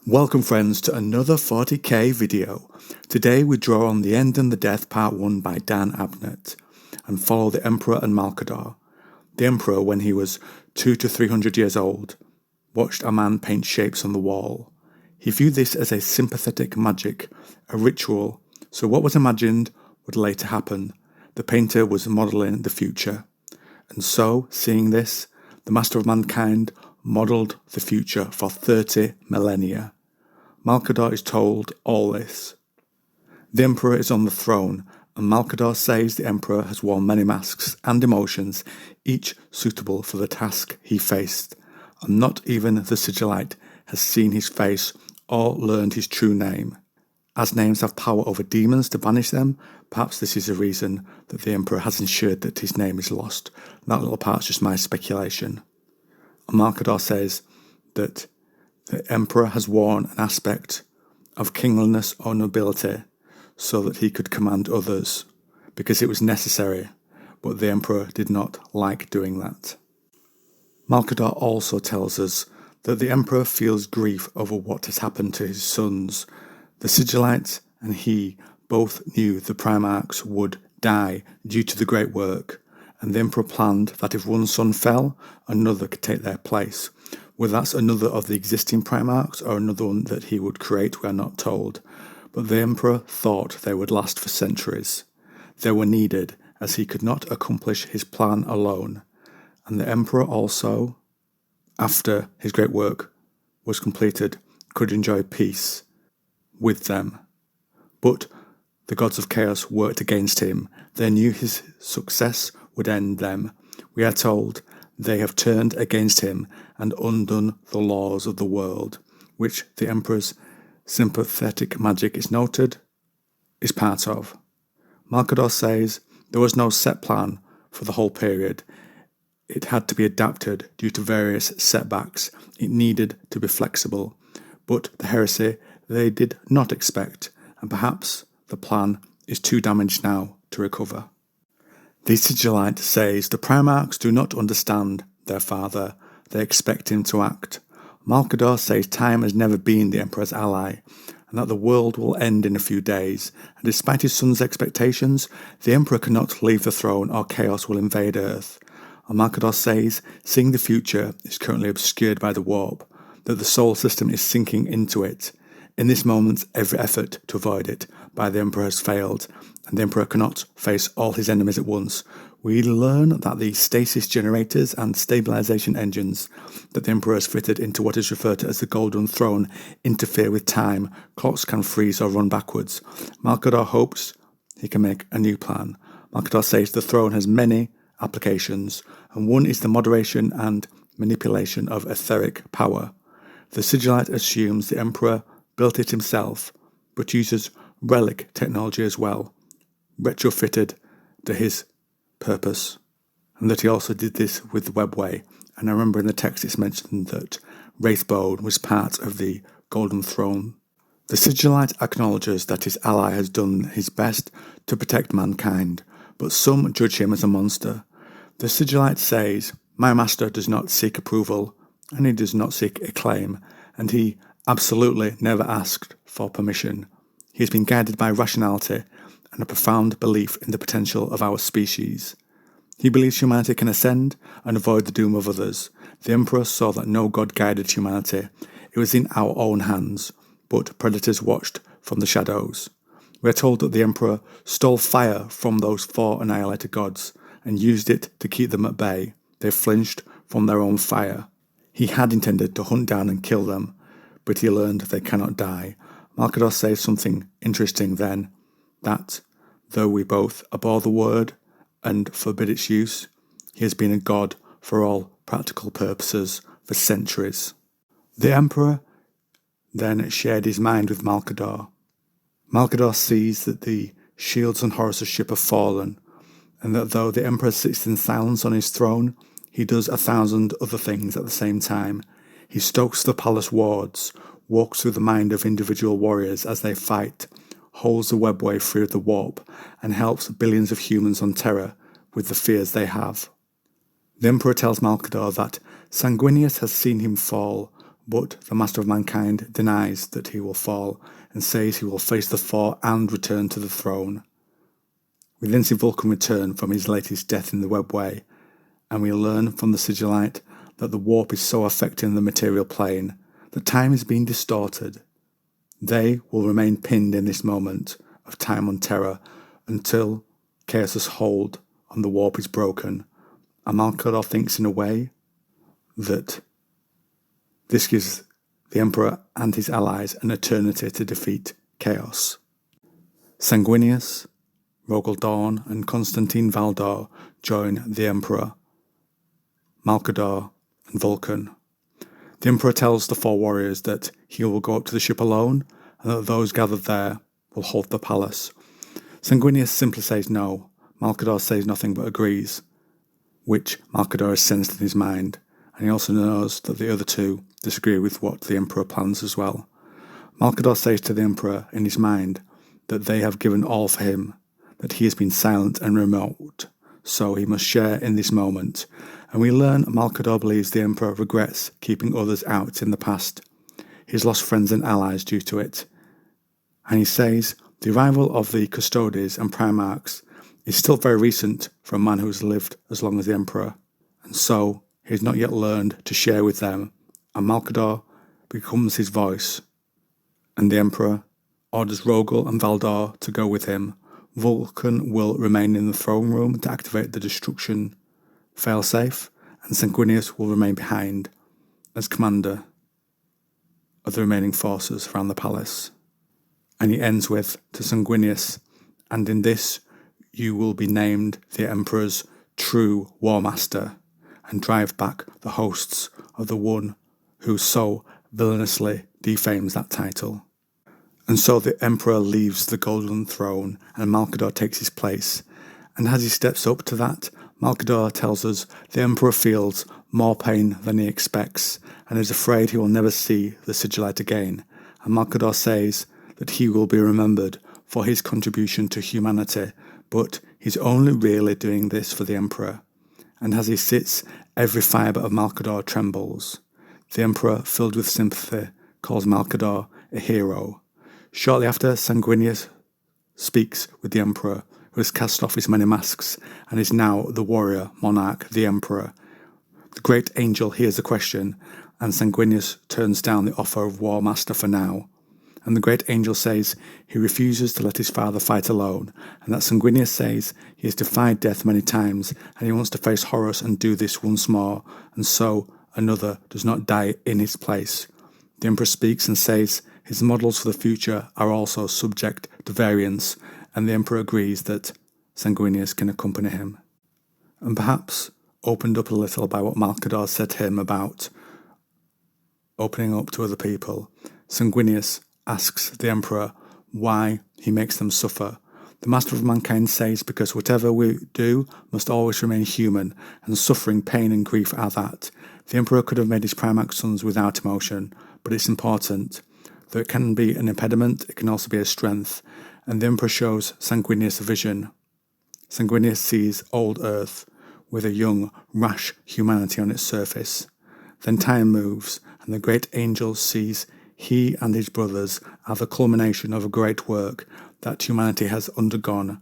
Welcome friends to another 40k video. Today we draw on The End and the Death Part 1 by Dan Abnett and follow the Emperor and Malcador. The Emperor, when he was 200 to 300 years old, watched a man paint shapes on the wall. He viewed this as a sympathetic magic, a ritual, so what was imagined would later happen. The painter was modelling the future. And so, seeing this, the Master of Mankind modelled the future for 30 millennia. Malcador is told all this. The Emperor is on the throne, and Malcador says the Emperor has worn many masks and emotions, each suitable for the task he faced, and not even the Sigillite has seen his face or learned his true name. As names have power over demons to banish them, perhaps this is a reason that the Emperor has ensured that his name is lost. That little part's just my speculation. Malcador says that the Emperor has worn an aspect of kingliness or nobility so that he could command others, because it was necessary, but the Emperor did not like doing that. Malcador also tells us that the Emperor feels grief over what has happened to his sons. The Sigillites and he both knew the Primarchs would die due to the great work, and the Emperor planned that if one son fell, another could take their place. Whether that's another of the existing Primarchs or another one that he would create, we are not told. But the Emperor thought they would last for centuries. They were needed, as he could not accomplish his plan alone. And the Emperor also, after his great work was completed, could enjoy peace with them. But the gods of chaos worked against him. They knew his success would end them. We are told they have turned against him and undone the laws of the world, which the Emperor's sympathetic magic is part of. Malcador says there was no set plan for the whole period. It had to be adapted due to various setbacks. It needed to be flexible. But the heresy they did not expect, and perhaps the plan is too damaged now to recover. The Sigillite says the Primarchs do not understand their father. They expect him to act. Malcador says time has never been the Emperor's ally, and that the world will end in a few days, and despite his son's expectations, the Emperor cannot leave the throne or chaos will invade Earth. And Malcador says seeing the future is currently obscured by the warp, that the solar system is sinking into it. In this moment, every effort to avoid it by the Emperor has failed, and the Emperor cannot face all his enemies at once. We learn that the stasis generators and stabilization engines that the Emperor has fitted into what is referred to as the Golden Throne interfere with time. Clocks can freeze or run backwards. Malcador hopes he can make a new plan. Malcador says the throne has many applications, and one is the moderation and manipulation of etheric power. The Sigillite assumes the Emperor built it himself, but uses relic technology as well, retrofitted to his purpose, and that he also did this with the webway. And I remember in the text it's mentioned that Wraithbone was part of the Golden Throne. The Sigillite acknowledges that his ally has done his best to protect mankind, but some judge him as a monster. The Sigillite says, "My master does not seek approval, and he does not seek acclaim, and he absolutely never asked for permission. He has been guided by rationality and a profound belief in the potential of our species. He believes humanity can ascend and avoid the doom of others. The Emperor saw that no god guided humanity. It was in our own hands, but predators watched from the shadows. We are told that the Emperor stole fire from those 4 annihilated gods and used it to keep them at bay. They flinched from their own fire. He had intended to hunt down and kill them, but he learned they cannot die." Malcador says something interesting then, that though we both abhor the word and forbid its use, he has been a god for all practical purposes for centuries. The Emperor then shared his mind with Malcador. Malcador sees that the shields and Horus's ship have fallen, and that though the Emperor sits in silence on his throne, he does 1,000 other things at the same time. He stokes the palace wards, walks through the mind of individual warriors as they fight, holds the webway through the warp, and helps billions of humans on Terra with the fears they have. The Emperor tells Malcador that Sanguinius has seen him fall, but the Master of Mankind denies that he will fall and says he will face the foe and return to the throne. We then see Vulcan return from his latest death in the webway, and we learn from the Sigillite that the warp is so affecting the material plane that time is being distorted. They will remain pinned in this moment of time on Terra until Chaos's hold on the warp is broken, and Malcador thinks in a way that this gives the Emperor and his allies an eternity to defeat Chaos. Sanguinius, Rogel Dawn, and Constantine Valdor join the Emperor, Malcador, and Vulcan. The Emperor tells the four warriors that he will go up to the ship alone and that those gathered there will hold the palace. Sanguinius simply says no. Malcador says nothing but agrees, which Malcador has sensed in his mind, and he also knows that the other two disagree with what the Emperor plans as well. Malcador says to the Emperor in his mind that they have given all for him, that he has been silent and remote, so he must share in this moment, and we learn Malcador believes the Emperor regrets keeping others out in the past. He's lost friends and allies due to it, and he says the arrival of the Custodes and Primarchs is still very recent for a man who has lived as long as the Emperor, and so he has not yet learned to share with them, and Malcador becomes his voice, and the Emperor orders Rogel and Valdor to go with him. Vulcan will remain in the throne room to activate the destruction failsafe, and Sanguinius will remain behind as commander of the remaining forces around the palace. And he ends with, to Sanguinius, and in this you will be named the Emperor's true War Master, and drive back the hosts of the one who so villainously defames that title. And so the Emperor leaves the golden throne and Malcador takes his place, and as he steps up to that, Malcador tells us the Emperor feels more pain than he expects and is afraid he will never see the Sigillite again, and Malcador says that he will be remembered for his contribution to humanity, but he's only really doing this for the Emperor. And as he sits, every fibre of Malcador trembles. The Emperor, filled with sympathy, calls Malcador a hero. Shortly after, Sanguinius speaks with the Emperor, who has cast off his many masks and is now the warrior, monarch, the Emperor. The great angel hears the question, and Sanguinius turns down the offer of War Master for now. And the great angel says he refuses to let his father fight alone, and that Sanguinius says he has defied death many times, and he wants to face Horus and do this once more, and so another does not die in his place. The Emperor speaks and says his models for the future are also subject to variance, and the Emperor agrees that Sanguinius can accompany him. And perhaps opened up a little by what Malcador said to him about opening up to other people, Sanguinius asks the Emperor why he makes them suffer. The Master of Mankind says because whatever we do must always remain human, and suffering, pain and grief are that. The Emperor could have made his Primarch sons without emotion, but it's important. Though it can be an impediment, it can also be a strength, and the Emperor shows Sanguinius a vision. Sanguinius sees old Earth with a young, rash humanity on its surface. Then time moves, and the great angel sees he and his brothers are the culmination of a great work that humanity has undergone.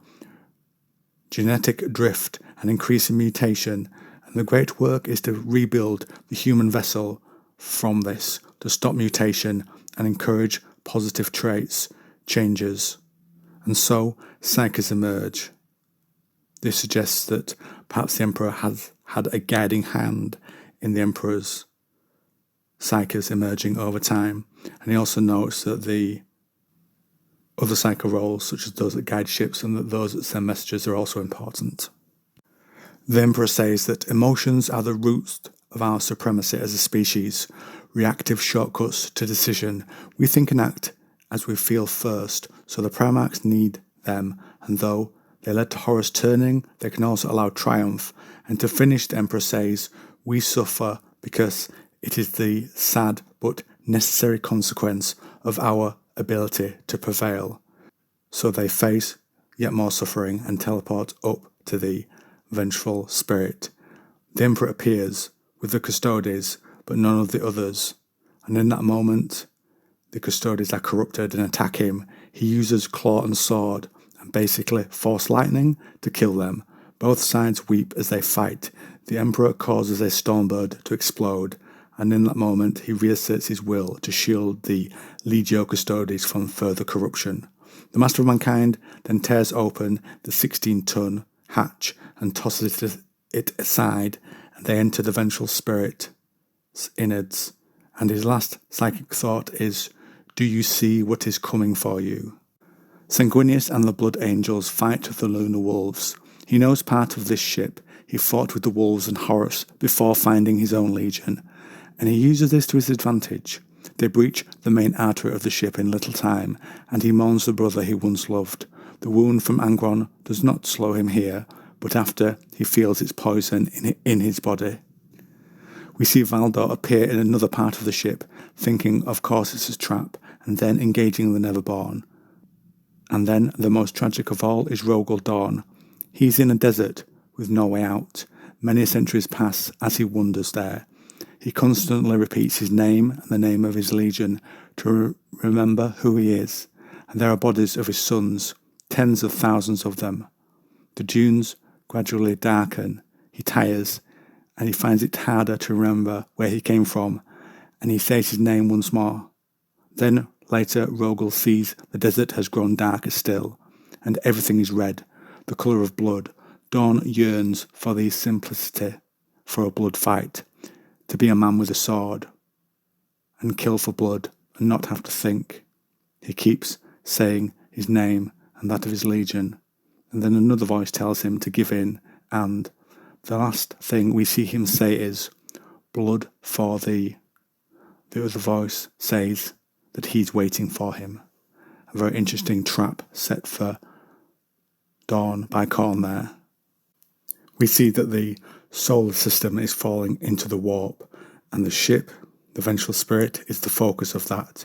Genetic drift and increasing mutation, and the great work is to rebuild the human vessel from this, to stop mutation and encourage positive traits, changes. And so psyches emerge. This suggests that perhaps the Emperor has had a guiding hand in the Emperor's psyches emerging over time, and he also notes that the other psycho roles, such as those that guide ships and that those that send messages, are also important. The Emperor says that emotions are the root of our supremacy as a species, reactive shortcuts to decision. We think and act as we feel first, so the Primarchs need them, and though they led to Horus turning, they can also allow triumph. And to finish, the Emperor says, we suffer because it is the sad but necessary consequence of our ability to prevail. So they face yet more suffering and teleport up to the vengeful spirit. The Emperor appears with the Custodes, but none of the others, and in that moment, the Custodes are corrupted and attack him. He uses claw and sword and basically force lightning to kill them. Both sides weep as they fight. The Emperor causes a Stormbird to explode, and in that moment he reasserts his will to shield the Legio Custodes from further corruption. The Master of Mankind then tears open the 16-ton hatch and tosses it aside, and they enter the Vengeful Spirit's innards. And his last psychic thought is, "Do you see what is coming for you?" Sanguinius and the Blood Angels fight the Lunar Wolves. He knows part of this ship. He fought with the Wolves and Horus before finding his own legion, and he uses this to his advantage. They breach the main artery of the ship in little time, and he mourns the brother he once loved. The wound from Angron does not slow him here, but after he feels its poison in his body. We see Valdor appear in another part of the ship, thinking of course it's a trap, and then engaging the Neverborn. And then the most tragic of all is Rogel Dawn. He's in a desert with no way out. Many centuries pass as he wanders there. He constantly repeats his name and the name of his legion to remember who he is. And there are bodies of his sons, tens of thousands of them. The dunes gradually darken. He tires, and he finds it harder to remember where he came from, and he says his name once more. Then, later, Rogel sees the desert has grown darker still, and everything is red, the colour of blood. Dawn yearns for the simplicity, for a blood fight, to be a man with a sword, and kill for blood, and not have to think. He keeps saying his name and that of his legion, and then another voice tells him to give in, and the last thing we see him say is, "Blood for thee." The other voice says that he's waiting for him. A very interesting trap set for Dawn by Khorne there. We see that the solar system is falling into the warp, and the ship, the Vengeful Spirit, is the focus of that.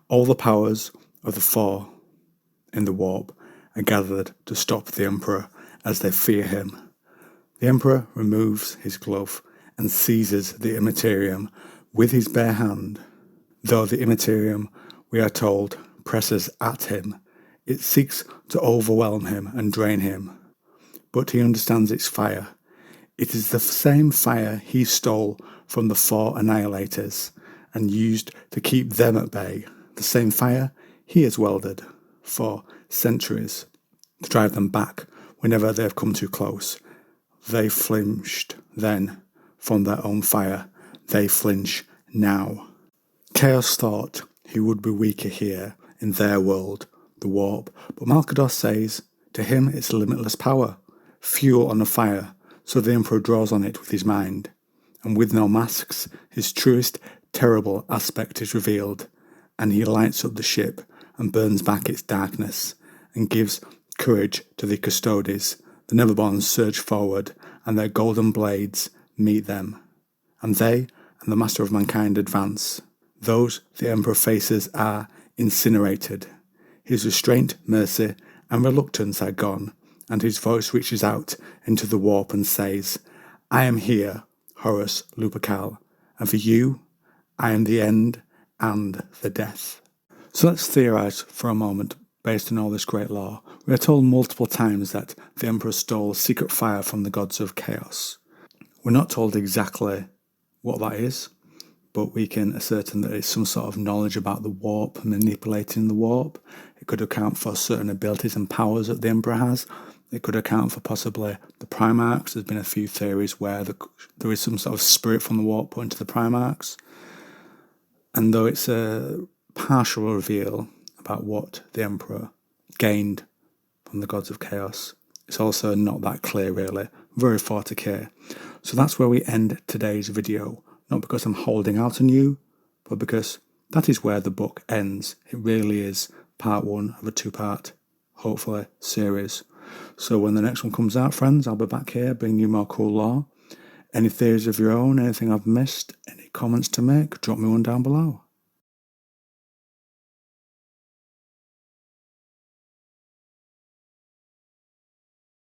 All the powers of the Four in the warp are gathered to stop the Emperor as they fear him. The Emperor removes his glove and seizes the Immaterium with his bare hand. Though the Immaterium, we are told, presses at him, it seeks to overwhelm him and drain him. But he understands its fire. It is the same fire he stole from the Four Annihilators and used to keep them at bay. The same fire he has welded for centuries to drive them back whenever they have come too close. They flinched then from their own fire. They flinch now. Chaos thought he would be weaker here in their world, the warp, but Malcador says to him it's limitless power, fuel on a fire, so the Emperor draws on it with his mind. And with no masks, his truest, terrible aspect is revealed, and he lights up the ship and burns back its darkness, and gives courage to the Custodes. The Neverborns surge forward, and their golden blades meet them, and they and the Master of Mankind advance. Those the Emperor faces are incinerated. His restraint, mercy, and reluctance are gone, and his voice reaches out into the warp and says, "I am here, Horus Lupercal, and for you, I am the end and the death." So let's theorize for a moment based on all this great lore. We are told multiple times that the Emperor stole secret fire from the gods of chaos. We're not told exactly what that is, but we can ascertain that it's some sort of knowledge about the warp, manipulating the warp. It could account for certain abilities and powers that the Emperor has. It could account for possibly the Primarchs. There's been a few theories where there is some sort of spirit from the warp put into the Primarchs. And though it's a partial reveal about what the Emperor gained from the gods of chaos, it's also not that clear really, very 40k. So that's where we end today's video, not because I'm holding out on you, but because that is where the book ends. It really is part one of a two-part, hopefully, series. So when the next one comes out, friends, I'll be back here bringing you more cool lore. Any theories of your own, anything I've missed, any comments to make, drop me one down below.